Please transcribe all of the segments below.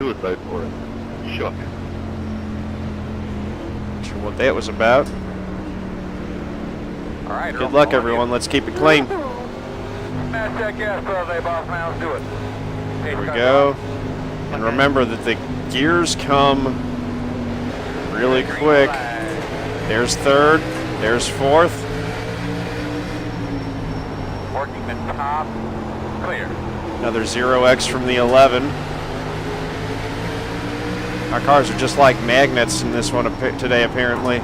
Suicide for it. Shook. Not sure what that was about. All right. Good luck, everyone. Let's keep it clean. NASCAR gas, boss man, do it. Here we go. And remember that the gears come really quick. There's third. There's fourth. Working the top. Clear. Another 0x from the 11. Our cars are just like magnets in this one today, apparently.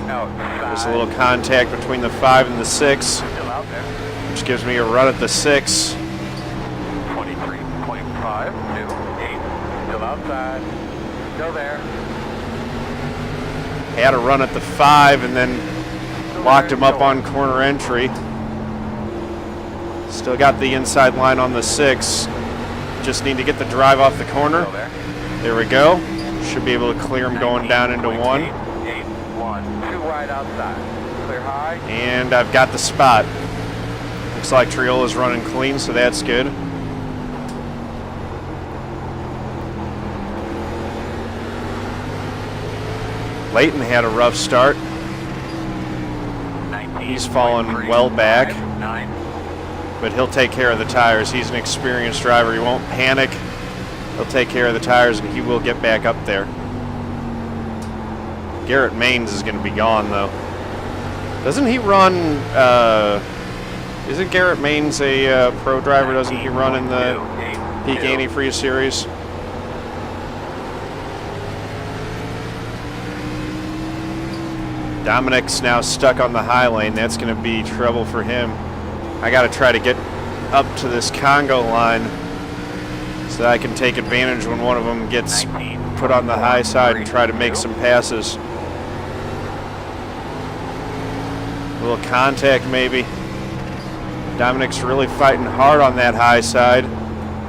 There's a little contact between the 5 and the 6, Still out there. which gives me a run at the 6. 23.5 to 8. Still outside. Still there. Had a run at the 5 and then locked him up on corner entry. Still got the inside line on the 6. Just need to get the drive off the corner. Still there. There we go. Should be able to clear him going down into 1. 8, 1. 2 wide outside. Clear high. And I've got the spot. Looks like Triola's running clean, so that's good. Layton had a rough start. He's fallen well back, 9. but he'll take care of the tires. He's an experienced driver. He won't panic. He'll take care of the tires, and he will get back up there. Garrett Manes is going to be gone, though. Doesn't he run, isn't Garrett Manes a pro driver? Doesn't he run in the K&N Series? Dominic's now stuck on the high lane. That's going to be trouble for him. I got to try to get up to this Congo line so that I can take advantage when one of them gets put on the high side and try to make some passes. A little contact maybe. Dominic's really fighting hard on that high side.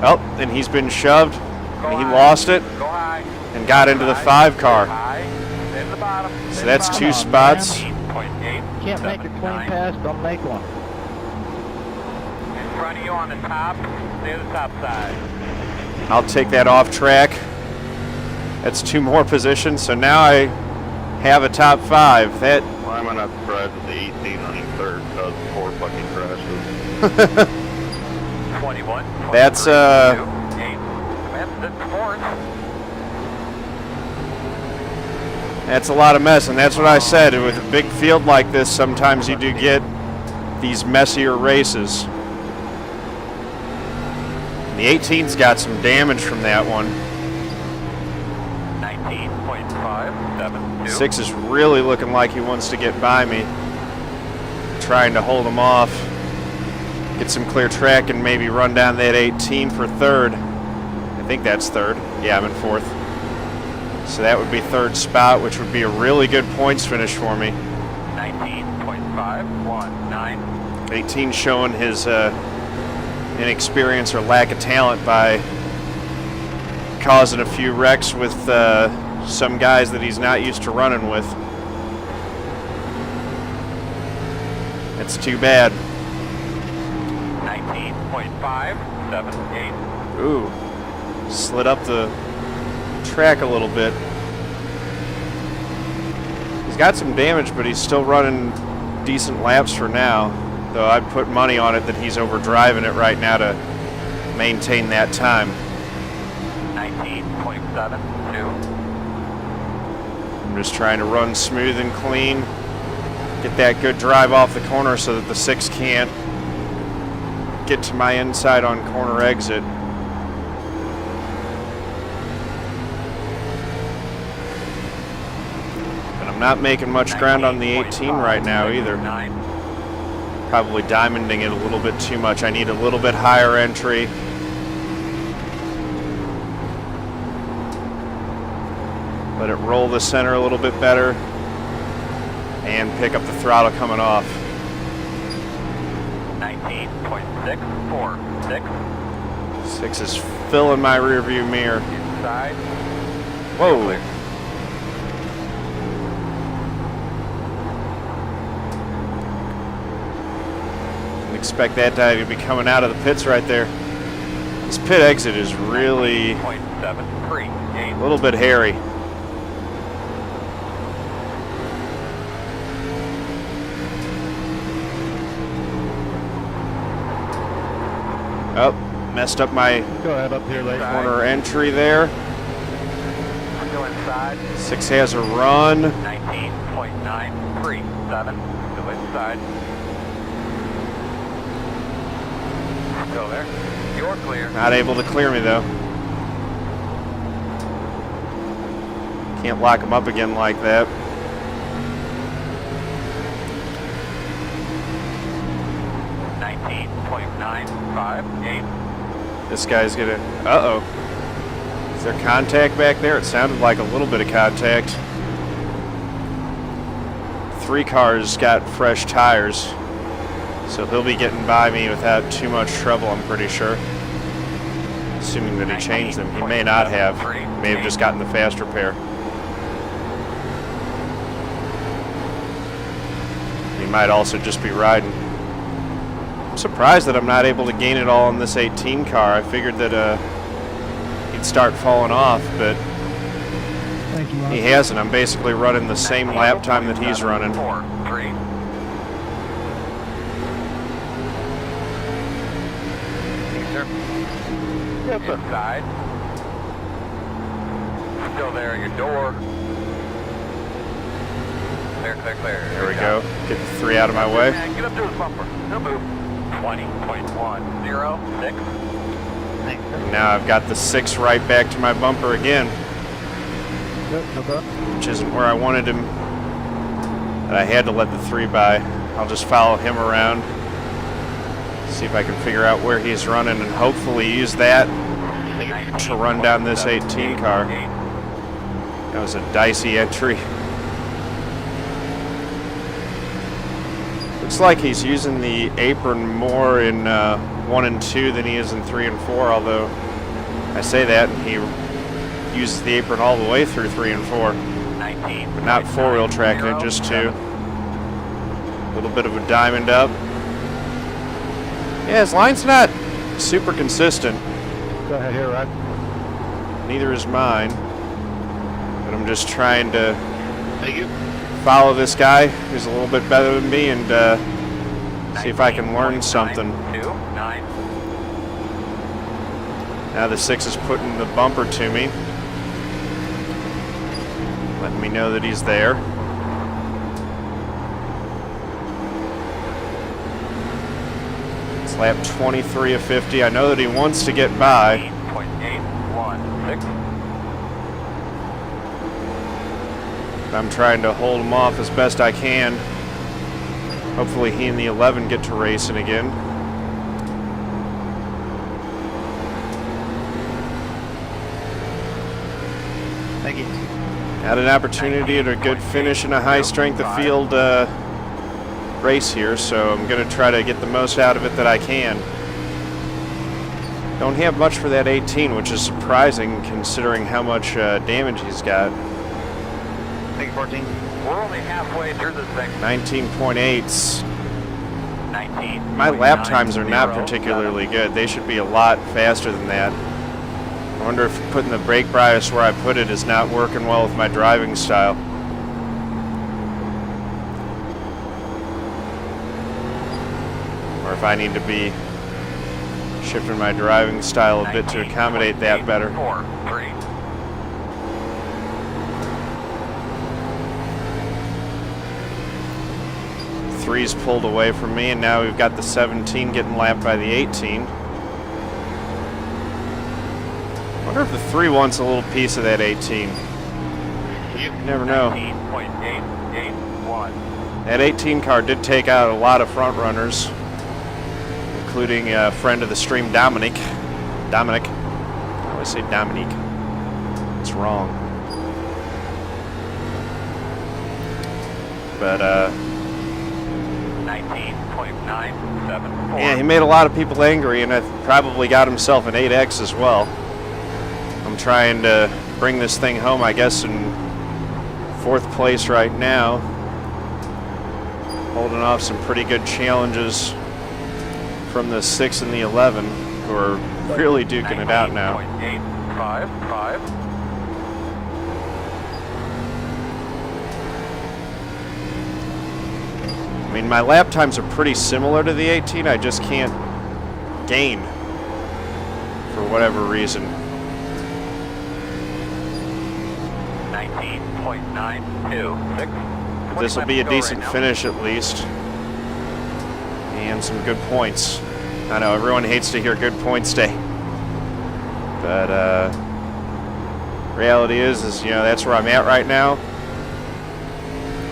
Oh, and he's been shoved. And he lost it and got into the 5 car. So that's 2 spots. Can't make a clean pass, don't make one. In front of you on the top, near the top side. I'll take that off track. That's 2 more positions, so now I have a top 5. That. Why am I not surprised that the 18 running third caused 4 fucking crashes? 21. That's 8. That's fourth. That's a lot of mess, and that's what I said. With a big field like this, sometimes you do get these messier races. The 18's got some damage from that one. 19.572. 6 is really looking like he wants to get by me. Trying to hold him off. Get some clear track and maybe run down that 18 for 3rd. I think that's 3rd. Yeah, I'm in 4th. So that would be 3rd spot, which would be a really good points finish for me. 19.519. 18 showing his inexperience or lack of talent by causing a few wrecks with some guys that he's not used to running with. It's too bad. 19.578. Ooh, slid up the track a little bit. He's got some damage, but he's still running decent laps for now. Though I'd put money on it that he's overdriving it right now to maintain that time. 19.72. I'm just trying to run smooth and clean. Get that good drive off the corner so that the 6 can't get to my inside on corner exit. And I'm not making much ground on the 18 right now either. Probably diamonding it a little bit too much. I need a little bit higher entry. Let it roll the center a little bit better. And pick up the throttle coming off. 19.646. 6 is filling my rear view mirror. Inside. Whoa. Expect that guy to be coming out of the pits right there. This pit exit is really a little bit hairy. Oh, messed up my Go ahead up here, late. corner entry there. Go inside. 6 has a run. 19.937. Go inside. Go there. You're clear. Not able to clear me though. Can't lock him up again like that. This guy's gonna, uh-oh. Is there contact back there? It sounded like a little bit of contact. 3 cars got fresh tires, so he'll be getting by me without too much trouble, I'm pretty sure. Assuming that he changed them. He may not have. He may have just gotten the fast repair. He might also just be riding. I'm surprised that I'm not able to gain it all on this 18 car. I figured that he'd start falling off, but Thank you, he hasn't. I'm basically running the same lap time that he's running. 4, 3. Yes, sir. Inside. Still there at your door. Clear, clear, clear. There we go. Get the 3 out of my way. Man, get up to his bumper. No move. 20.106. Thanks, sir. Now I've got the 6 right back to my bumper again, Yep, no problem. which isn't where I wanted him. But I had to let the 3 by. I'll just follow him around, see if I can figure out where he's running, and hopefully use that to run down this 18 car. That was a dicey entry. Looks like he's using the apron more in 1 and 2 than he is in 3 and 4, although I say that and he uses the apron all the way through 3 and 4. But not 4-wheel tracking it, just 2. A little bit of a diamond up. Yeah, his line's not super consistent. Go ahead here, Rod. Neither is mine. But I'm just trying to follow this guy who's a little bit better than me and see if I can learn something. Now the 6 is putting the bumper to me, letting me know that he's there. It's lap 23 of 50. I know that he wants to get by. 8.816. I'm trying to hold him off as best I can. Hopefully he and the 11 get to racing again. Thank you. Had an opportunity at a good finish in a high strength of field race here, so I'm going to try to get the most out of it that I can. Don't have much for that 18, which is surprising considering how much damage he's got. Thank you, 14. We're only halfway through this thing. 19.8s. 19. My lap times are not particularly good. They should be a lot faster than that. I wonder if putting the brake bias where I put it is not working well with my driving style. Or if I need to be shifting my driving style a bit to accommodate that better. 4, 3. Three's pulled away from me, and now we've got the 17 getting lapped by the 18. I wonder if the 3 wants a little piece of that 18. You never know. 19.881. That 18 car did take out a lot of front runners, including a friend of the stream, Dominic. I always say Dominique. It's wrong. But, 19.974. yeah, he made a lot of people angry, and I probably got himself an 8X as well. I'm trying to bring this thing home, I guess, in 4th place right now. Holding off some pretty good challenges from the 6 and the 11, who are really duking it out now. 19.855. I mean, my lap times are pretty similar to the 18. I just can't gain for whatever reason. 19.926. This will be a decent finish at least. And some good points. I know everyone hates to hear good points day. But reality is you know, that's where I'm at right now.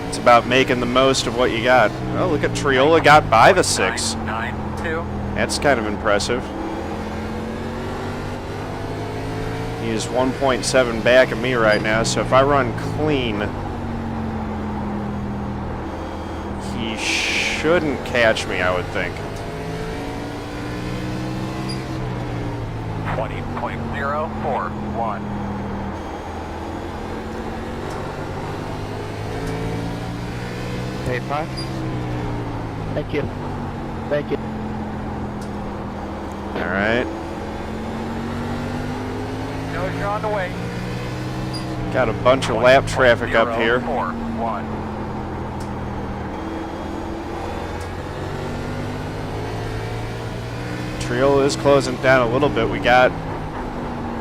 It's about making the most of what you got. Oh, look at Triola got by the 6. That's kind of impressive. He is 1.7 back of me right now, so if I run clean, he shouldn't catch me, I would think. 20.041. Hey, 5. Thank you. Thank you. All right. Knows you're on the way. Got a bunch of lap traffic up here. 20.041. Triola is closing down a little bit. We got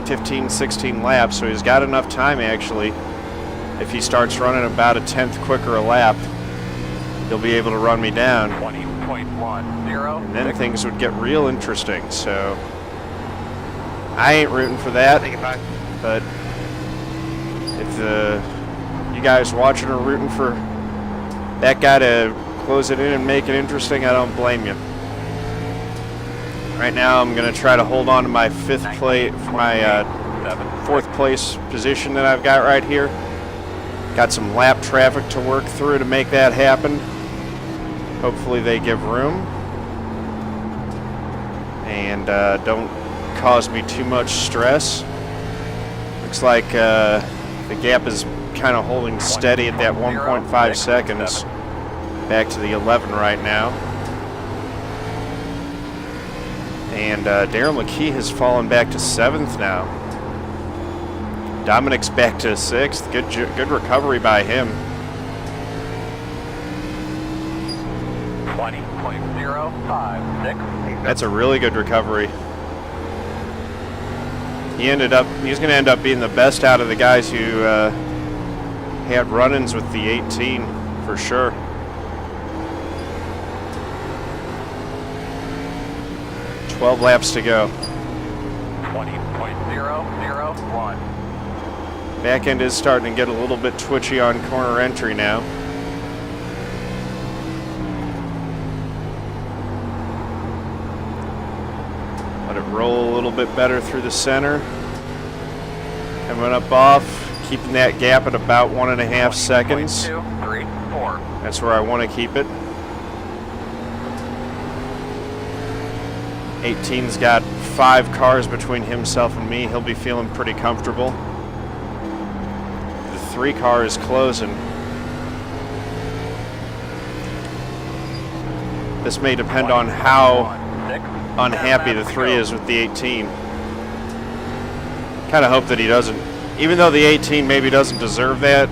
15, 16 laps, so he's got enough time actually. If he starts running about a 10th quicker a lap, he'll be able to run me down. 20.10. And then things would get real interesting, so I ain't rooting for that. But if you guys watching are rooting for that guy to close it in and make it interesting, I don't blame you. Right now, I'm going to try to hold on to my fourth place position that I've got right here. Got some lap traffic to work through to make that happen. Hopefully they give room and don't cause me too much stress. Looks like the gap is kind of holding steady at that 1.5 seconds. Back to the 11 right now. And Darren McKee has fallen back to 7th now. Dominic's back to 6th. Good recovery by him. 20.056. That's a really good recovery. He's going to end up being the best out of the guys who had run-ins with the 18 for sure. Twelve laps to go. 20.001. Back end is starting to get a little bit twitchy on corner entry now. Let it roll a little bit better through the center. Coming up off, keeping that gap at about 1.5 seconds. 20.234. That's where I want to keep it. 18's got 5 cars between himself and me. He'll be feeling pretty comfortable. The 3 car is closing. This may depend on how unhappy the 3 is with the 18. Kind of hope that he doesn't, even though the 18 maybe doesn't deserve that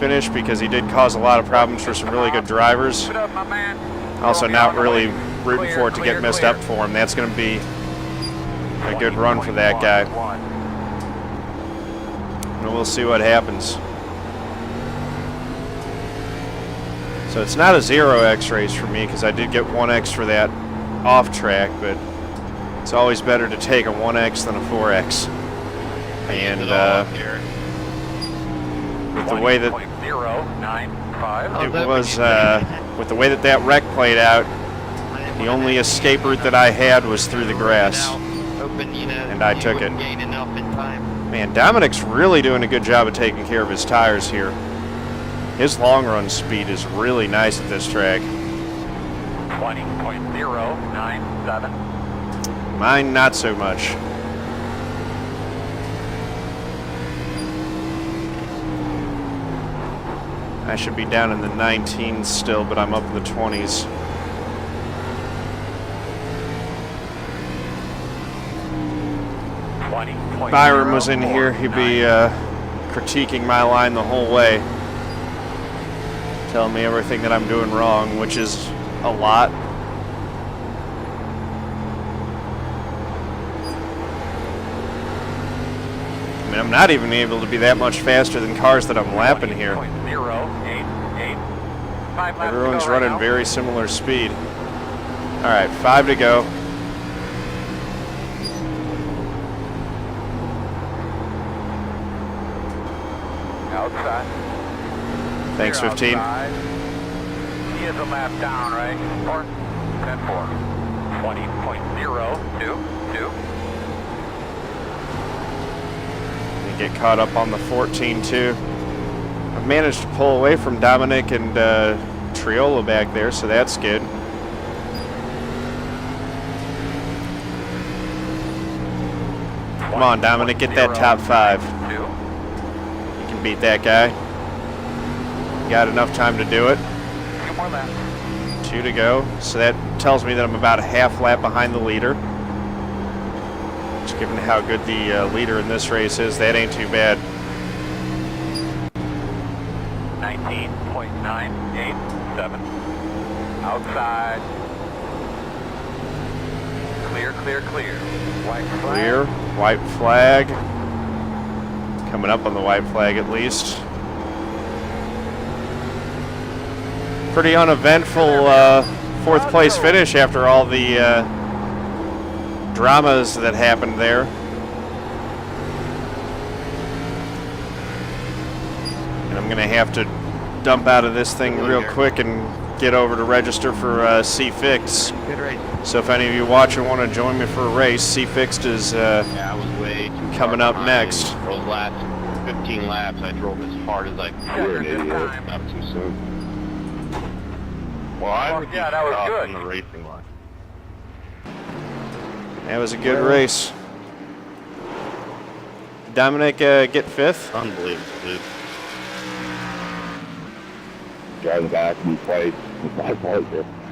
finish because he did cause a lot of problems for some really good drivers. Also not really rooting for it to get messed up for him. That's going to be a good run for that guy. And we'll see what happens. So it's not a 0x race for me because I did get 1x for that off track, but it's always better to take a 1x than a 4x. And with the way that it was, with the way that wreck played out, the only escape route that I had was through the grass, and I took it. Man, Dominic's really doing a good job of taking care of his tires here. His long run speed is really nice at this track. 20.097. Mine, not so much. I should be down in the 19s still, but I'm up in the 20s. Byron was in here, he'd be critiquing my line the whole way, telling me everything that I'm doing wrong, which is a lot. I mean, I'm not even able to be that much faster than cars that I'm lapping here. Everyone's running very similar speed. All right, 5 to go. Outside. Thanks, 15. He is a lap down, right? 10-4. 20.022. Get caught up on the 14 too. I've managed to pull away from Dominic and Triola back there, so that's good. Come on, Dominic, get that top 5. You can beat that guy. You got enough time to do it. 2 more laps. 2 to go, so that tells me that I'm about a half lap behind the leader. Given how good the leader in this race is, that ain't too bad. 19.987. Outside. Clear. White flag. Clear, white flag. Coming up on the white flag at least. Pretty uneventful 4th place finish after all the dramas that happened there. And I'm going to have to dump out of this thing real quick and get over to register for C-Fixed. Good race. So if any of you watch and want to join me for a race, C-Fixed is Yeah, I was way too coming far up behind. next. Those last 15 laps, I drove as hard as I could. You're an idiot. Not too soon. Well, I would Yeah, that was good. in the racing line. That was a good race. Dominic get 5th. Unbelievable, dude. Driving back and played.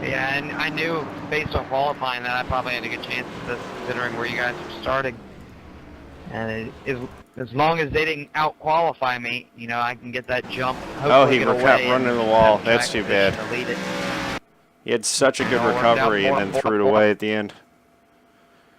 Yeah, and I knew based on qualifying that I probably had a good chance of this, considering where you guys were starting. And as long as they didn't out-qualify me, you know, I can get that jump. Oh, he get kept away running and the wall. have That's track too bad. position to lead it. He had such a good It all worked out recovery and then for threw it him. away at the end.